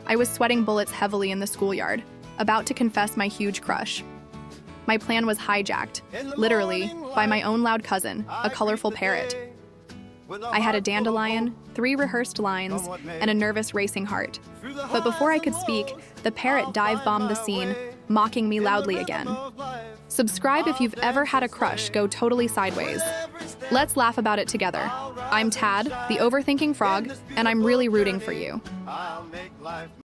I was sweating bullets heavily in the schoolyard, about to confess my huge crush. My plan was hijacked, literally, by my own loud cousin, a colorful parrot. I had a dandelion, 3 rehearsed lines, and a nervous racing heart. But before I could speak, the parrot dive-bombed the scene, mocking me loudly again. Subscribe if you've ever had a crush go totally sideways. Let's laugh about it together. I'm Tad, the overthinking frog, and I'm really rooting for you.